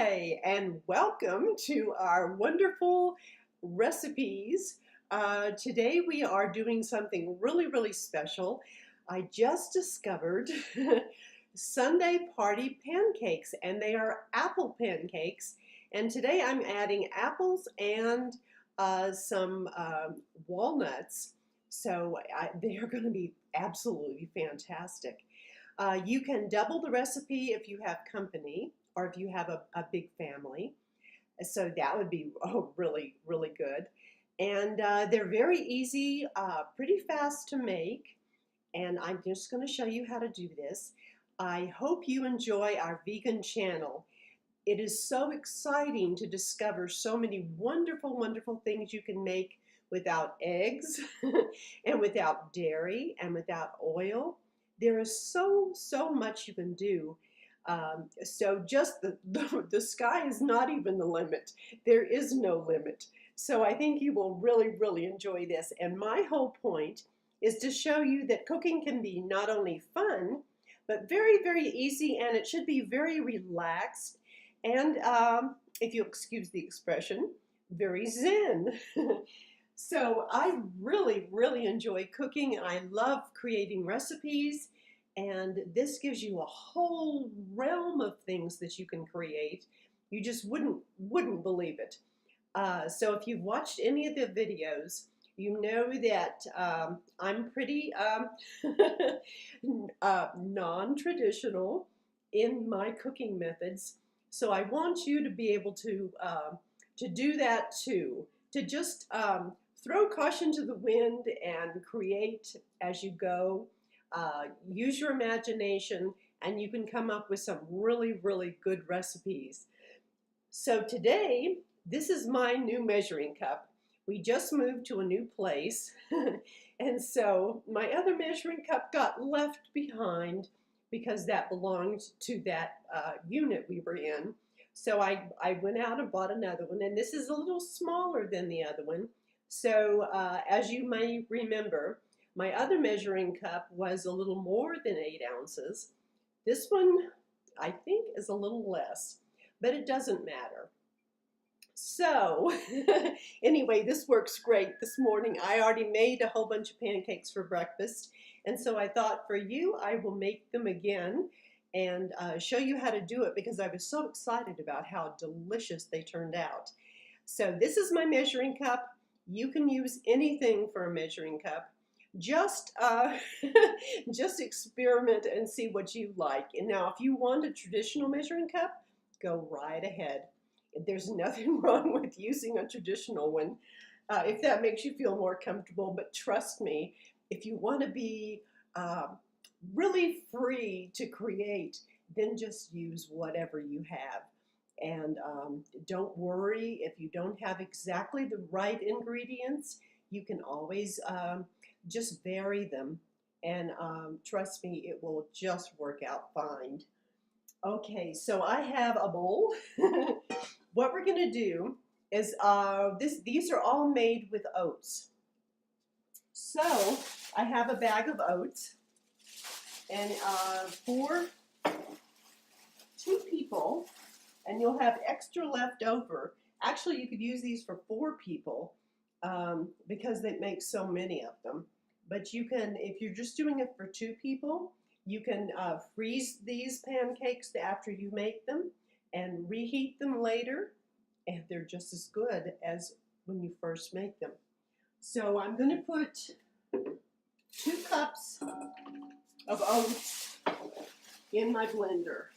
Hi, and welcome to our wonderful recipes. Today we are doing something really special. I just discovered Sunday party pancakes, and they are apple pancakes. And today I'm adding apples and some walnuts. They are going to be absolutely fantastic. You can double the recipe if you have company or if you have a big family. So that would be really good. And they're very easy, pretty fast to make. And I'm just going to show you how to do this. I hope you enjoy our vegan channel. It is so exciting to discover so many wonderful things you can make without eggs and without dairy and without oil. There is so much you can do. So just the sky is not even the limit. There is no limit. So I think you will really enjoy this. And my whole point is to show you that cooking can be not only fun, but very easy, and it should be very relaxed. And if you excuse the expression, very zen. So I really enjoy cooking, and I love creating recipes, and this gives you a whole realm of things that you can create. You just wouldn't believe it. So if you've watched any of the videos, you know that I'm pretty non-traditional in my cooking methods. So I want you to be able to do that too. To just throw caution to the wind and create as you go. Use your imagination, and you can come up with some really good recipes. So today, this is my new measuring cup. We just moved to a new place, and so my other measuring cup got left behind because that belonged to that unit we were in. So I went out and bought another one, and this is a little smaller than the other one. So as you may remember, my other measuring cup was a little more than 8 ounces. This one, I think, is a little less, but it doesn't matter. So anyway, this works great. This morning I already made a whole bunch of pancakes for breakfast, and so I thought for you I will make them again and show you how to do it, because I was so excited about how delicious they turned out. So this is my measuring cup. You can use anything for a measuring cup. Just just experiment and see what you like. And now if you want a traditional measuring cup, go right ahead. There's nothing wrong with using a traditional one if that makes you feel more comfortable. But trust me, if you want to be really free to create, then just use whatever you have. And don't worry if you don't have exactly the right ingredients. You can always just vary them, and trust me, it will just work out fine. Okay, so I have a bowl. What we're going to do is these are all made with oats. So I have a bag of oats, and for 2 people, and you'll have extra left over. Actually, you could use these for 4 people because they make so many of them. But you can, if you're just doing it for 2 people, you can freeze these pancakes after you make them and reheat them later, and they're just as good as when you first make them. So I'm going to put 2 cups of oats in my blender.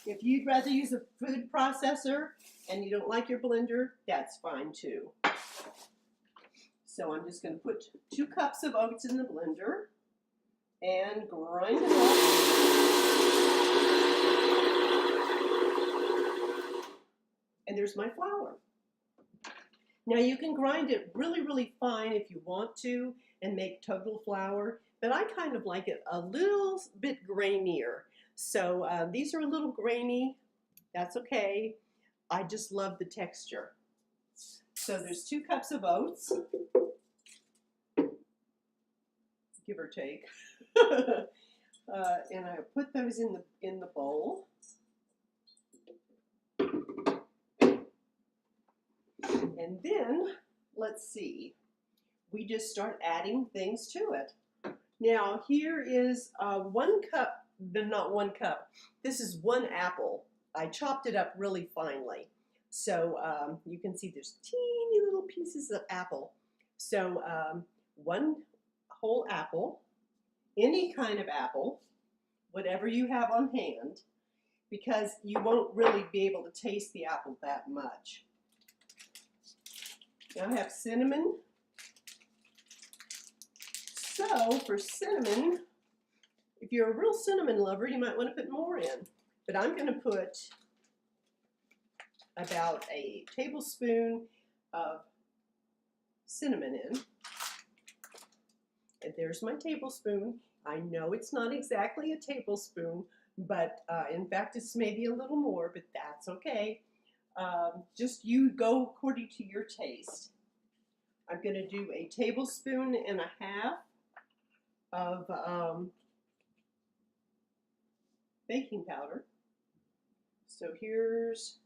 If you'd rather use a food processor and you don't like your blender, that's fine too. So I'm just going to put 2 cups of oats in the blender and grind them up. And there's my flour. Now you can grind it really fine if you want to and make total flour, but I kind of like it a little bit grainier. So these are a little grainy. That's okay. I just love the texture. So there's 2 cups of oats, give or take, and I put those in the bowl. And then, let's see, we just start adding things to it. Now, here is 1 cup, but not 1 cup. This is 1 apple. I chopped it up really finely. So you can see there's teeny little pieces of apple. So 1 whole apple, any kind of apple, whatever you have on hand, because you won't really be able to taste the apple that much. Now I have cinnamon. So for cinnamon, if you're a real cinnamon lover, you might want to put more in. But I'm going to put about a tablespoon of cinnamon in. And there's my tablespoon. I know it's not exactly a tablespoon, but in fact it's maybe a little more, but that's okay. Just you go according to your taste. I'm going to do a tablespoon and a half of baking powder. So here's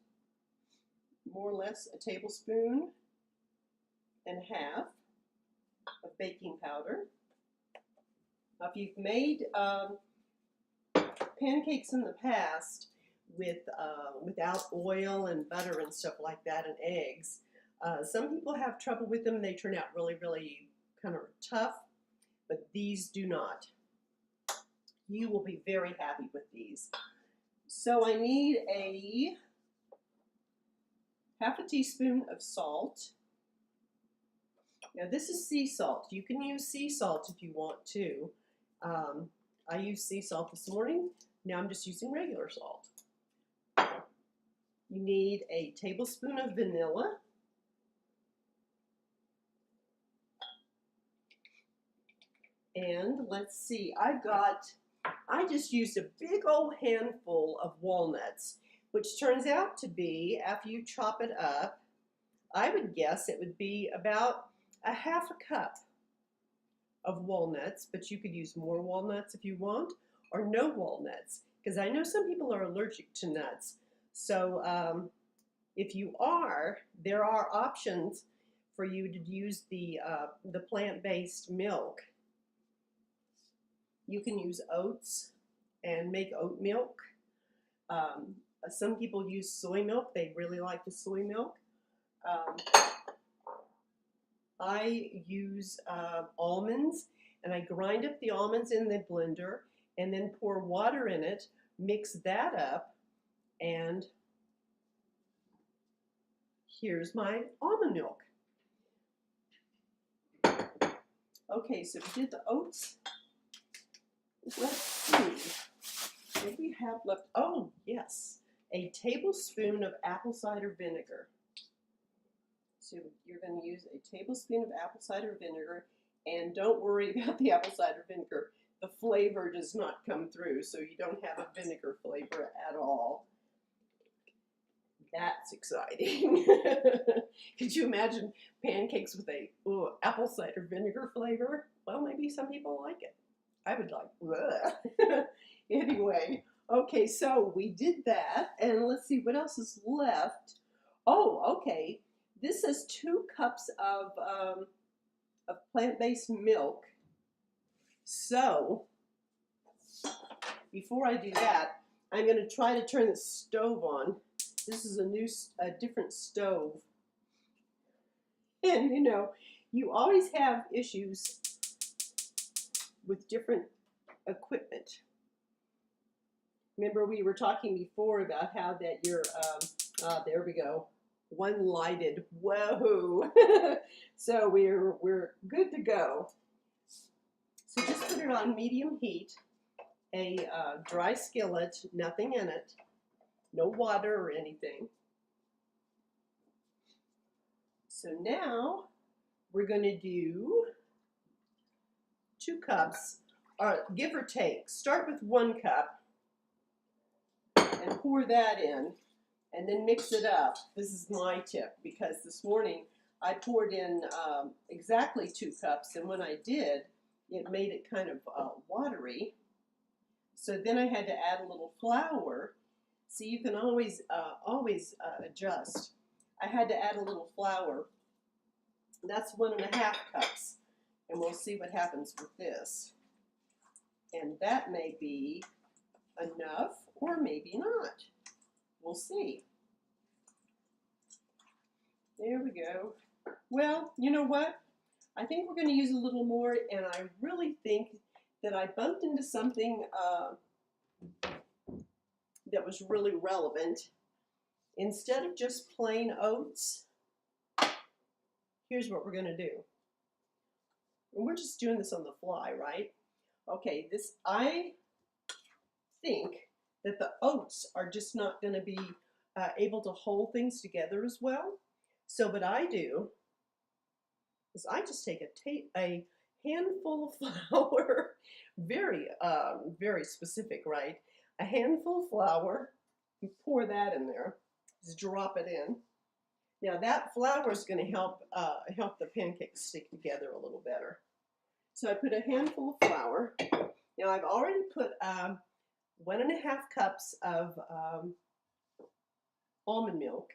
more or less a tablespoon and a half of baking powder. Now, if you've made pancakes in the past with without oil and butter and stuff like that and eggs, some people have trouble with them. They turn out really, really kind of tough, but these do not. You will be very happy with these. So I need a half a teaspoon of salt. Now this is sea salt. You can use sea salt if you want to. I used sea salt this morning. Now I'm just using regular salt. You need a tablespoon of vanilla. And let's see, I just used a big old handful of walnuts, which turns out to be, after you chop it up, I would guess it would be about a half a cup of walnuts, but you could use more walnuts if you want, or no walnuts, because I know some people are allergic to nuts. So if you are, there are options for you to use the plant-based milk. You can use oats and make oat milk. Some people use soy milk. They really like the soy milk. I use almonds, and I grind up the almonds in the blender and then pour water in it, mix that up, and here's my almond milk. Okay, so we did the oats. Let's see, what do we have left? Oh, yes, a tablespoon of apple cider vinegar. So you're going to use a tablespoon of apple cider vinegar, and don't worry about the apple cider vinegar. The flavor does not come through, so you don't have a vinegar flavor at all. That's exciting. Could you imagine pancakes with a apple cider vinegar flavor? Well, maybe some people like it. I would like, anyway, okay, so we did that, and let's see what else is left. Oh, okay, this is 2 cups of plant-based milk. So, before I do that, I'm going to try to turn the stove on. This is a different stove. And, you know, you always have issues with different equipment. Remember we were talking before about how that your, there we go, one lighted, whoa. So we're good to go. So just put it on medium heat, a dry skillet, nothing in it, no water or anything. So now we're going to do 2 cups, or give or take. Start with 1 cup and pour that in, and then mix it up. This is my tip, because this morning I poured in exactly 2 cups, and when I did, it made it kind of watery. So then I had to add a little flour. So you can always adjust. I had to add a little flour. That's 1.5 cups. And we'll see what happens with this. And that may be enough or maybe not. We'll see. There we go. Well, you know what? I think we're going to use a little more, and I really think that I bumped into something that was really relevant. Instead of just plain oats, here's what we're going to do. And we're just doing this on the fly, right? Okay, I think that the oats are just not going to be able to hold things together as well. So what I do is I just take a handful of flour, very specific, right? A handful of flour, and pour that in there. Just drop it in. Now that flour is going to help the pancakes stick together a little better. So I put a handful of flour. Now I've already put 1.5 cups of almond milk.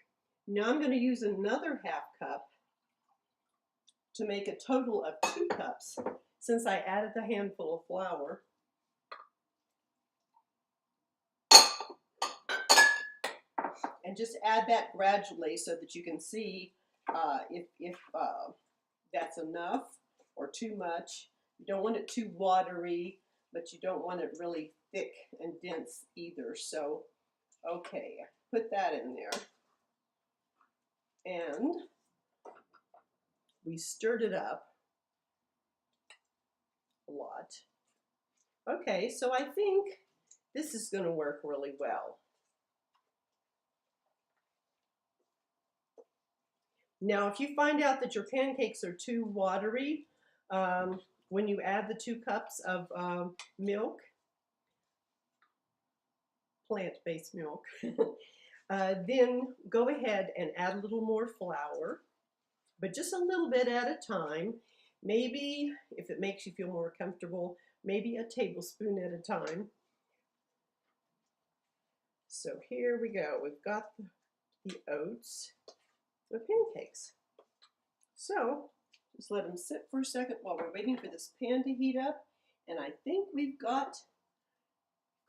Now I'm going to use another 1/2 cup to make a total of 2 cups since I added the handful of flour. And just add that gradually so that you can see if that's enough or too much. You don't want it too watery, but you don't want it really thick and dense either. So, okay, put that in there. And we stirred it up a lot. Okay, so I think this is going to work really well. Now, if you find out that your pancakes are too watery, when you add the 2 cups of milk, plant-based milk, then go ahead and add a little more flour, but just a little bit at a time. Maybe, if it makes you feel more comfortable, maybe a tablespoon at a time. So here we go. We've got the oats, the pancakes. So just let them sit for a second while we're waiting for this pan to heat up. And I think we've got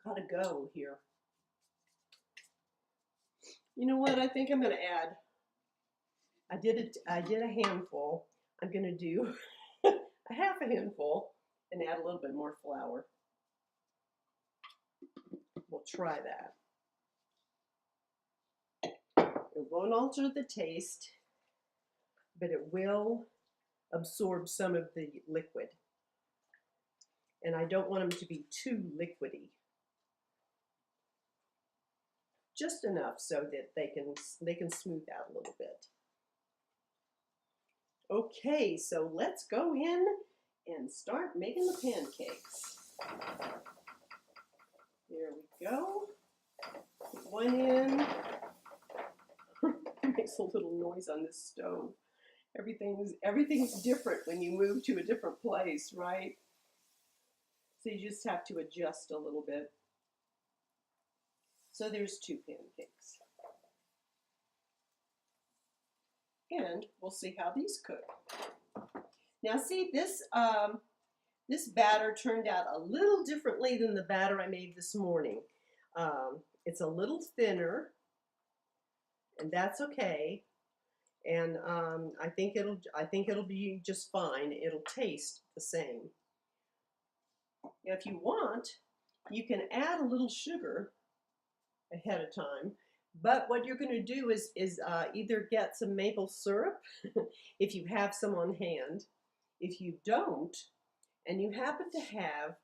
to go here. You know what? I think I'm going to add. I did a handful. I'm going to do a 1/2 handful and add a little bit more flour. We'll try that. It won't alter the taste, but it will absorb some of the liquid. And I don't want them to be too liquidy. Just enough so that they can smooth out a little bit. Okay, so let's go in and start making the pancakes. There we go. Put one in. It makes a little noise on this stove. Everything's different when you move to a different place, right? So you just have to adjust a little bit. So there's 2 pancakes. And we'll see how these cook. Now see, this batter turned out a little differently than the batter I made this morning. It's a little thinner, and that's okay. And I think it'll be just fine. It'll taste the same. Now, if you want, you can add a little sugar ahead of time. But what you're going to do is either get some maple syrup if you have some on hand. If you don't, and you happen to have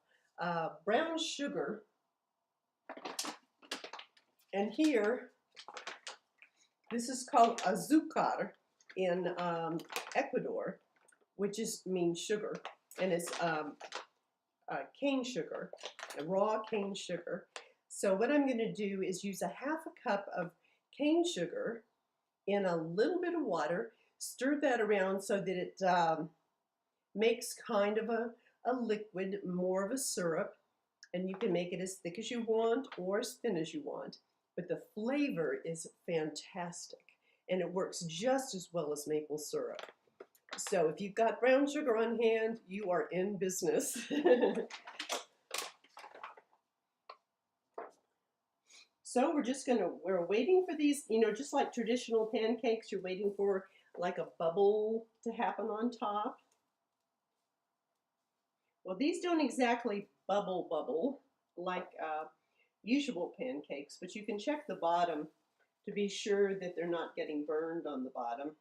brown sugar, and here, this is called azúcar in Ecuador, which means sugar, and it's cane sugar, raw cane sugar. So what I'm going to do is use a 1/2 cup of cane sugar in a little bit of water, stir that around so that it makes kind of a liquid, more of a syrup, and you can make it as thick as you want or as thin as you want. But the flavor is fantastic, and it works just as well as maple syrup. So if you've got brown sugar on hand, you are in business. So we're waiting for these, you know, just like traditional pancakes, you're waiting for like a bubble to happen on top. Well, these don't exactly bubble like usual pancakes, but you can check the bottom to be sure that they're not getting burned on the bottom.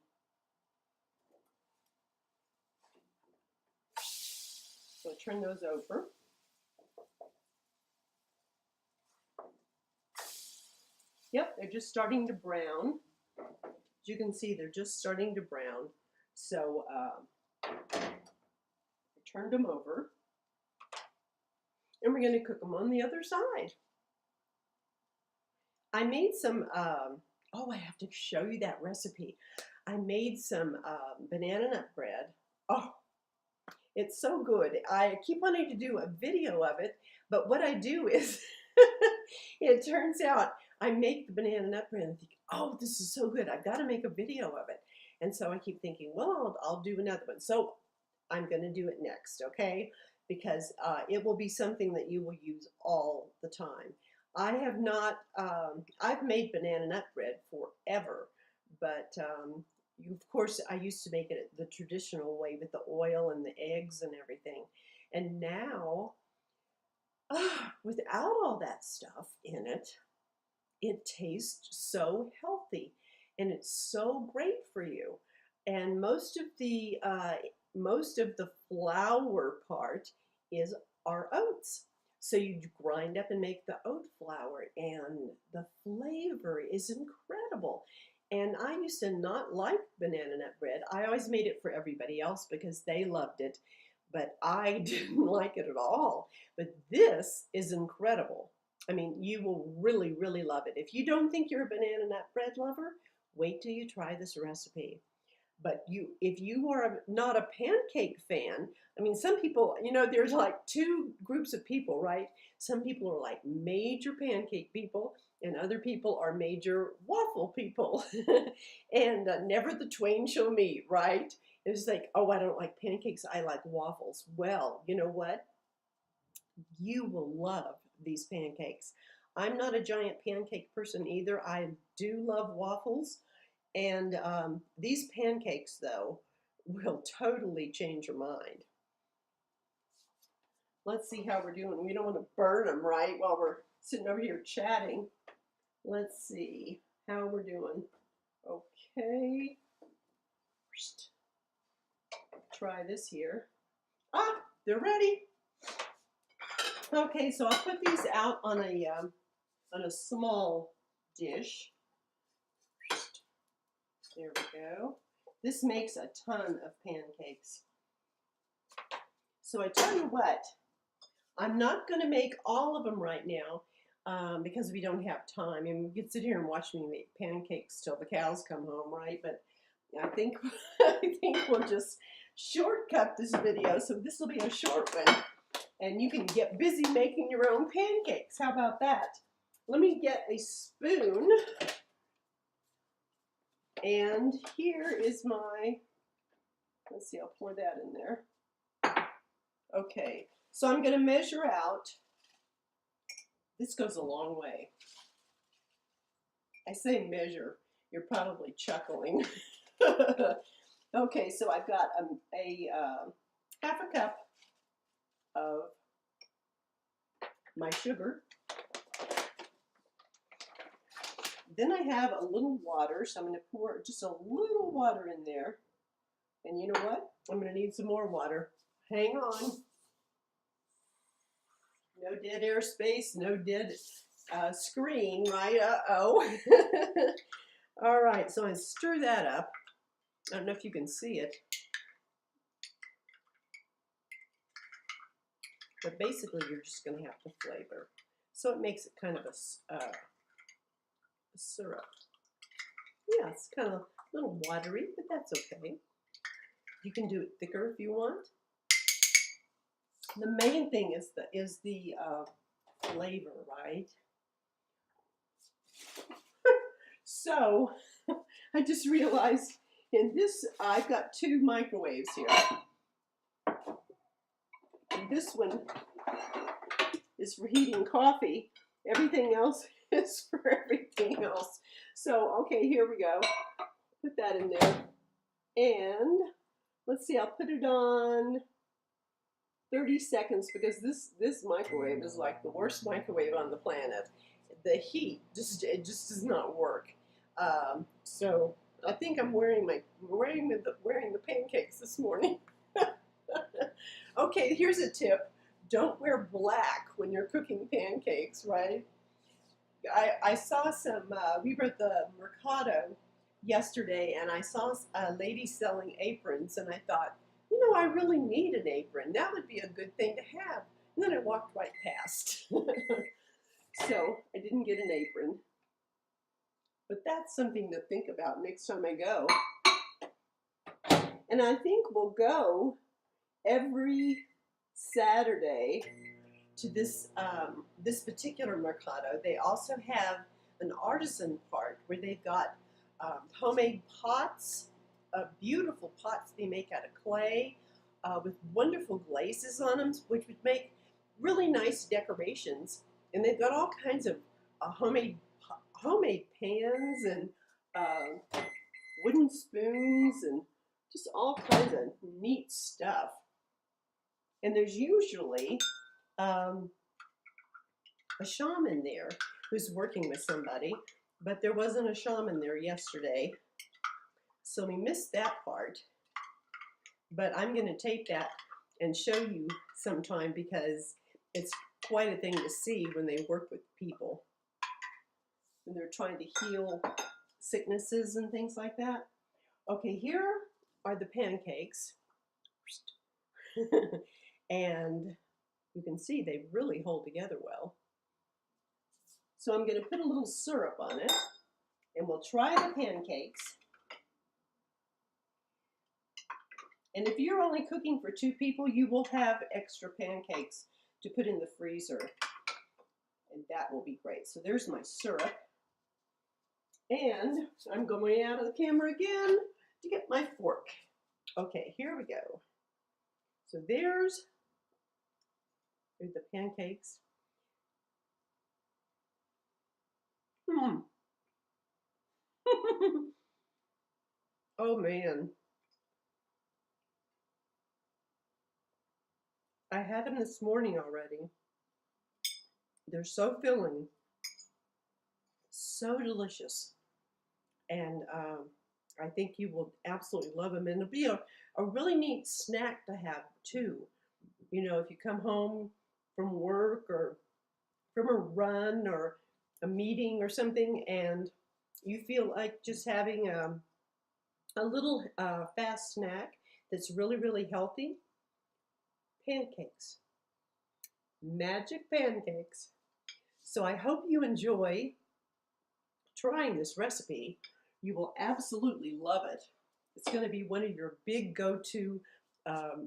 So turn those over. Yep, they're just starting to brown. As you can see, they're just starting to brown. So I turned them over. And we're going to cook them on the other side. I made some, oh, I have to show you that recipe. I made some banana nut bread. Oh, it's so good. I keep wanting to do a video of it, but what I do is, it turns out I make the banana nut bread and think, oh, this is so good. I've got to make a video of it. And so I keep thinking, well, I'll do another one. So I'm going to do it next, okay? Because it will be something that you will use all the time. I have not, I've made banana nut bread forever, but of course I used to make it the traditional way with the oil and the eggs and everything. And now, without all that stuff in it, it tastes so healthy and it's so great for you. And most of the flour part is our oats. So you grind up and make the oat flour, and the flavor is incredible. And I used to not like banana nut bread. I always made it for everybody else because they loved it, but I didn't like it at all. But this is incredible. I mean, you will really, really love it. If you don't think you're a banana nut bread lover, wait till you try this recipe. But if you are not a pancake fan, I mean, some people, you know, there's like two groups of people, right? Some people are like major pancake people, and other people are major waffle people. And never the twain shall meet, right? It's like, oh, I don't like pancakes, I like waffles. Well, you know what? You will love these pancakes. I'm not a giant pancake person either. I do love waffles. And these pancakes, though, will totally change your mind. Let's see how we're doing. We don't want to burn them, right, while we're sitting over here chatting. Let's see how we're doing. Okay. First, try this here. Ah, they're ready. Okay, so I'll put these out on a small dish. There we go. This makes a ton of pancakes. So I tell you what, I'm not going to make all of them right now because we don't have time. I mean, we could sit here and watch me make pancakes till the cows come home, right? But I think we'll just shortcut this video. So this will be a short one, and you can get busy making your own pancakes. How about that? Let me get a spoon. And here is my, let's see, I'll pour that in there. Okay, so I'm going to measure out. This goes a long way. I say measure, you're probably chuckling. Okay, so I've got a half a cup of my sugar. Then I have a little water, so I'm going to pour just a little water in there. And you know what? I'm going to need some more water. Hang on. No dead air space, no dead screen, right? Uh-oh. All right, so I stir that up. I don't know if you can see it. But basically, you're just going to have to flavor. So it makes it kind of a syrup. Yeah, it's kind of a little watery, but that's okay. You can do it thicker if you want. The main thing is the flavor, right? So I just realized in this, I've got two microwaves here. And this one is for heating coffee. Everything else is for everything else. So, okay, here we go. Put that in there. And let's see, I'll put it on 30 seconds because this microwave is like the worst microwave on the planet. The heat it just does not work. So I think I'm wearing the pancakes this morning. Okay, here's a tip. Don't wear black when you're cooking pancakes, right? I saw some, we were at the Mercado yesterday, and I saw a lady selling aprons, and I thought, you know, I really need an apron. That would be a good thing to have. And then I walked right past. So I didn't get an apron. But that's something to think about next time I go. And I think we'll go every Saturday to this this particular Mercado. They also have an artisan part where they've got homemade pots, beautiful pots they make out of clay with wonderful glazes on them, which would make really nice decorations. And they've got all kinds of homemade pans and wooden spoons and just all kinds of neat stuff. And there's usually a shaman there who's working with somebody, but there wasn't a shaman there yesterday, so we missed that part. But I'm going to tape that and show you sometime because it's quite a thing to see when they work with people when they're trying to heal sicknesses and things like that. Okay, here are the pancakes. And you can see they really hold together well. So I'm going to put a little syrup on it, and we'll try the pancakes. And if you're only cooking for 2 people, you will have extra pancakes to put in the freezer, and that will be great. So there's my syrup. And I'm going out of the camera again to get my fork. Okay, here we go. So there's the pancakes. Oh man. I had them this morning already. They're so filling, so delicious. And I think you will absolutely love them. And it'll be a really neat snack to have too. You know, if you come home from work or from a run or a meeting or something and you feel like just having a little fast snack that's really, really healthy, pancakes. Magic pancakes. So I hope you enjoy trying this recipe. You will absolutely love it. It's going to be one of your big go-to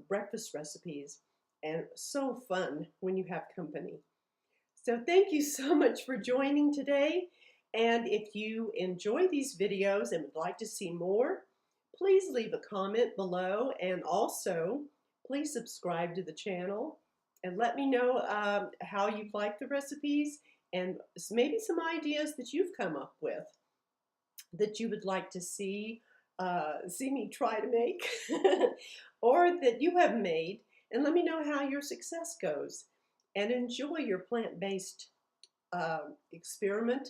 breakfast recipes, and so fun when you have company. So thank you so much for joining today. And if you enjoy these videos and would like to see more, please leave a comment below, and also please subscribe to the channel and let me know how you like the recipes and maybe some ideas that you've come up with that you would like to see me try to make or that you have made, and let me know how your success goes. And enjoy your plant-based experiment,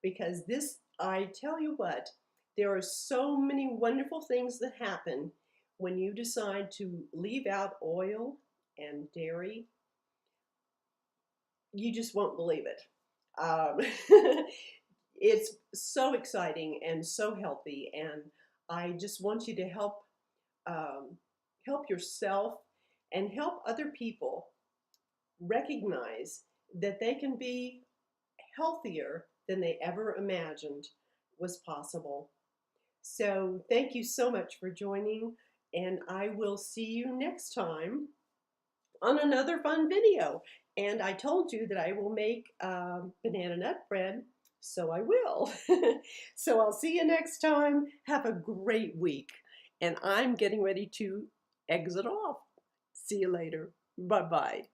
because this, I tell you what, there are so many wonderful things that happen when you decide to leave out oil and dairy. You just won't believe it. It's so exciting and so healthy, and I just want you to help yourself and help other people recognize that they can be healthier than they ever imagined was possible. So thank you so much for joining, and I will see you next time on another fun video. And I told you that I will make banana nut bread, So I will. So I'll see you next time. Have a great week. And I'm getting ready to exit off. See you later. Bye-bye.